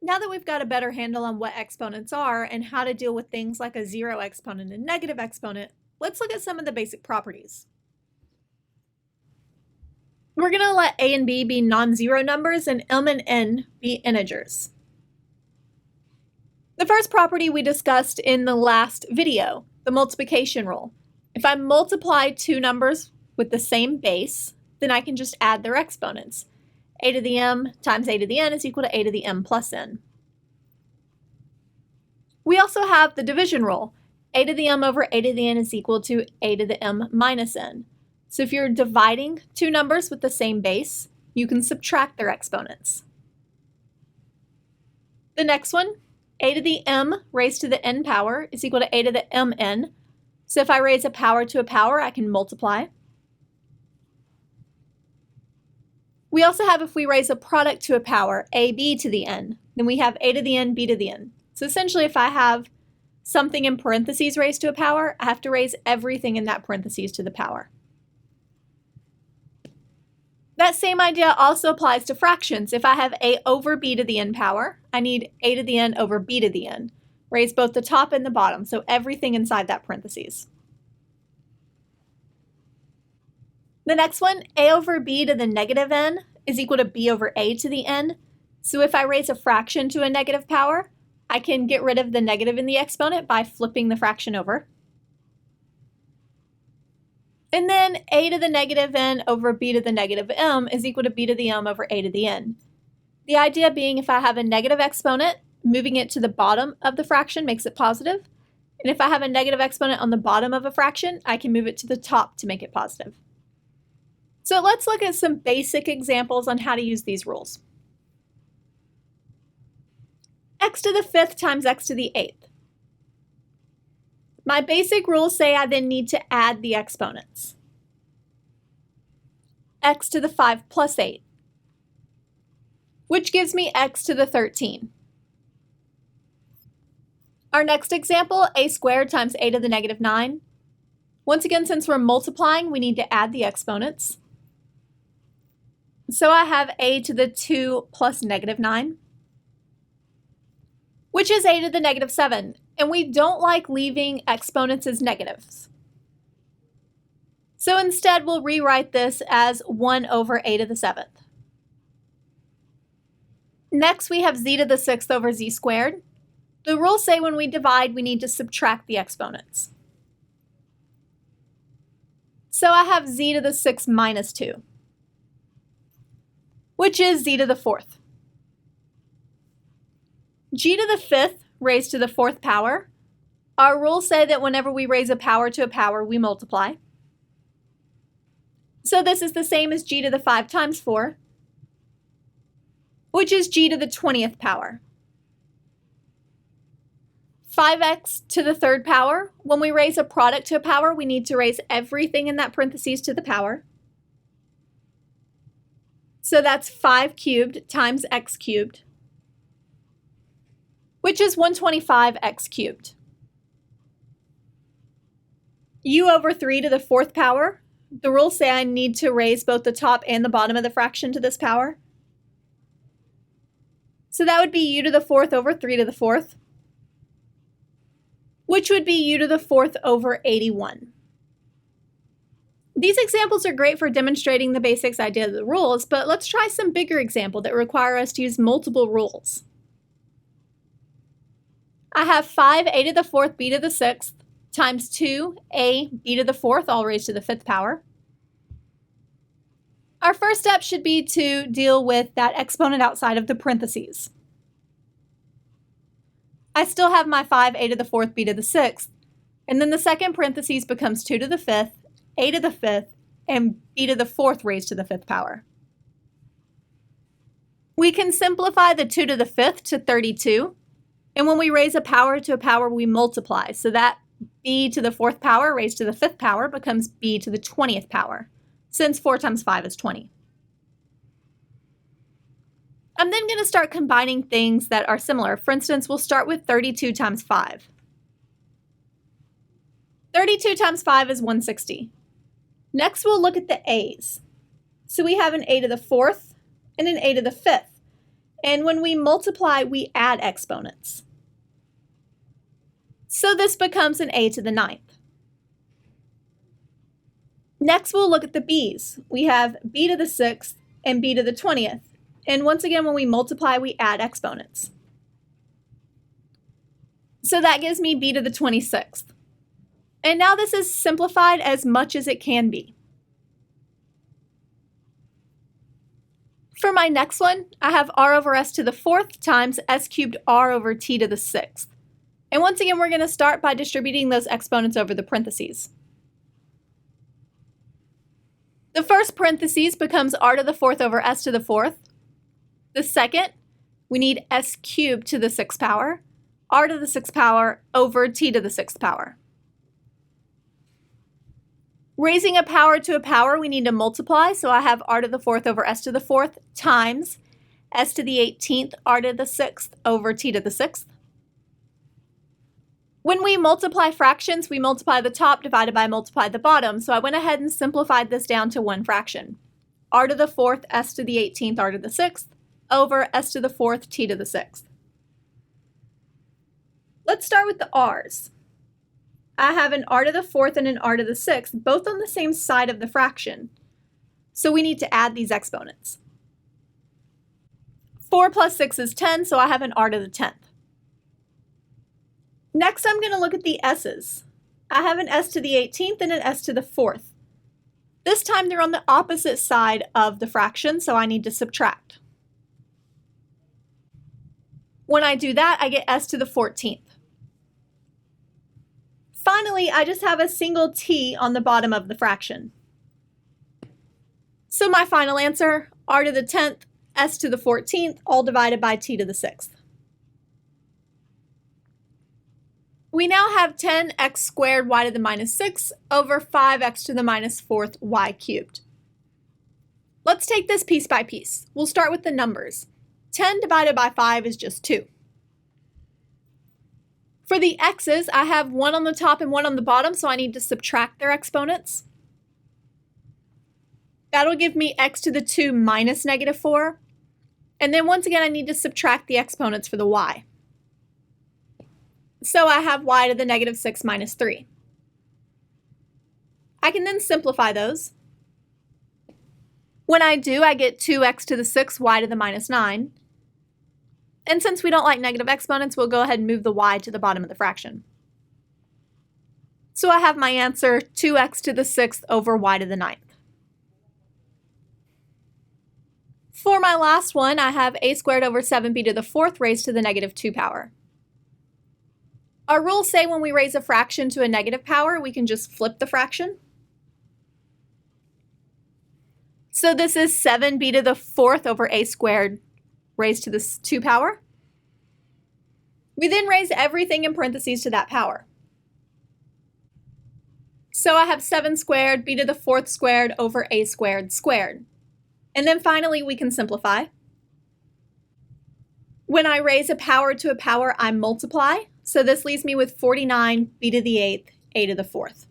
Now that we've got a better handle on what exponents are and how to deal with things like a zero exponent and negative exponent, let's look at some of the basic properties. We're going to let a and b be non-zero numbers and m and n be integers. The first property we discussed in the last video, the multiplication rule. If I multiply two numbers with the same base, then I can just add their exponents. A to the m times a to the n is equal to a to the m plus n. We also have the division rule. A to the m over a to the n is equal to a to the m minus n. So if you're dividing two numbers with the same base, you can subtract their exponents. The next one, a to the m raised to the n power is equal to a to the mn. So if I raise a power to a power, I can multiply. We also have, if we raise a product to a power, ab to the n, then we have a to the n, b to the n. So essentially, if I have something in parentheses raised to a power, I have to raise everything in that parentheses to the power. That same idea also applies to fractions. If I have a over b to the n power, I need a to the n over b to the n. Raise both the top and the bottom, so everything inside that parentheses. The next one, a over b to the negative n is equal to b over a to the n. So if I raise a fraction to a negative power, I can get rid of the negative in the exponent by flipping the fraction over. And then a to the negative n over b to the negative m is equal to b to the m over a to the n. The idea being, if I have a negative exponent, moving it to the bottom of the fraction makes it positive. And if I have a negative exponent on the bottom of a fraction, I can move it to the top to make it positive. So let's look at some basic examples on how to use these rules. X to the fifth times x to the eighth. My basic rules say I then need to add the exponents. X to the 5 plus 8, which gives me x to the 13. Our next example, a squared times a to the negative 9. Once again, since we're multiplying, we need to add the exponents. So I have a to the 2 plus negative 9, which is a to the negative 7. And we don't like leaving exponents as negatives. So instead, we'll rewrite this as 1 over a to the 7th. Next, we have z to the 6th over z squared. The rules say when we divide, we need to subtract the exponents. So I have z to the 6th minus 2, which is z to the 4th. G to the 5th raised to the 4th power. Our rules say that whenever we raise a power to a power, we multiply. So this is the same as g to the 5 times 4, which is g to the 20th power. 5x to the 3rd power. When we raise a product to a power, we need to raise everything in that parentheses to the power. So that's 5 cubed times x cubed, which is 125x cubed. U over 3 to the 4th power. The rules say I need to raise both the top and the bottom of the fraction to this power. So that would be u to the 4th over 3 to the 4th, which would be u to the 4th over 81. These examples are great for demonstrating the basics idea of the rules, but let's try some bigger examples that require us to use multiple rules. I have 5a to the 4th b to the 6th times 2a b to the 4th, all raised to the 5th power. Our first step should be to deal with that exponent outside of the parentheses. I still have my 5a to the 4th b to the 6th, and then the second parentheses becomes 2 to the 5th, a to the 5th, and b to the 4th raised to the 5th power. We can simplify the 2 to the 5th to 32, and when we raise a power to a power, we multiply. So that b to the 4th power raised to the 5th power becomes b to the 20th power, since 4 times 5 is 20. I'm then going to start combining things that are similar. For instance, we'll start with 32 times 5. 32 times 5 is 160. Next, we'll look at the a's. So we have an a to the 4th and an a to the 5th. And when we multiply, we add exponents. So this becomes an a to the 9th. Next, we'll look at the b's. We have b to the 6th and b to the 20th. And once again, when we multiply, we add exponents. So that gives me b to the 26th. And now this is simplified as much as it can be. For my next one, I have r over s to the 4th times s cubed r over t to the 6th. And once again, we're going to start by distributing those exponents over the parentheses. The first parentheses becomes r to the 4th over s to the 4th. The second, we need s cubed to the 6th power, r to the 6th power over t to the 6th power. Raising a power to a power, we need to multiply, so I have r to the 4th over s to the 4th times s to the 18th r to the 6th over t to the 6th. When we multiply fractions, we multiply the top divided by multiply the bottom, so I went ahead and simplified this down to one fraction. R to the 4th s to the 18th r to the 6th over s to the 4th t to the 6th. Let's start with the r's. I have an r to the 4th and an r to the 6th, both on the same side of the fraction. So we need to add these exponents. 4 plus 6 is 10, so I have an r to the 10th. Next, I'm going to look at the s's. I have an s to the 18th and an s to the 4th. This time they're on the opposite side of the fraction, so I need to subtract. When I do that, I get s to the 14th. Finally, I just have a single t on the bottom of the fraction. So my final answer, r to the 10th, s to the 14th, all divided by t to the 6th. We now have 10x squared y to the minus 6 over 5x to the minus 4th y cubed. Let's take this piece by piece. We'll start with the numbers. 10 divided by 5 is just 2. For the x's, I have one on the top and one on the bottom, so I need to subtract their exponents. That'll give me x to the 2 minus negative 4. And then once again, I need to subtract the exponents for the y. So I have y to the negative 6 minus 3. I can then simplify those. When I do, I get 2x to the 6, y to the minus 9. And since we don't like negative exponents, we'll go ahead and move the y to the bottom of the fraction. So I have my answer, 2x to the 6th over y to the 9th. For my last one, I have a squared over 7b to the 4th raised to the negative 2 power. Our rules say when we raise a fraction to a negative power, we can just flip the fraction. So this is 7b to the 4th over a squared raised to the 2 power. We then raise everything in parentheses to that power. So I have 7 squared b to the 4th squared over a squared squared. And then finally we can simplify. When I raise a power to a power, I multiply. So this leaves me with 49 b to the 8th a to the 4th.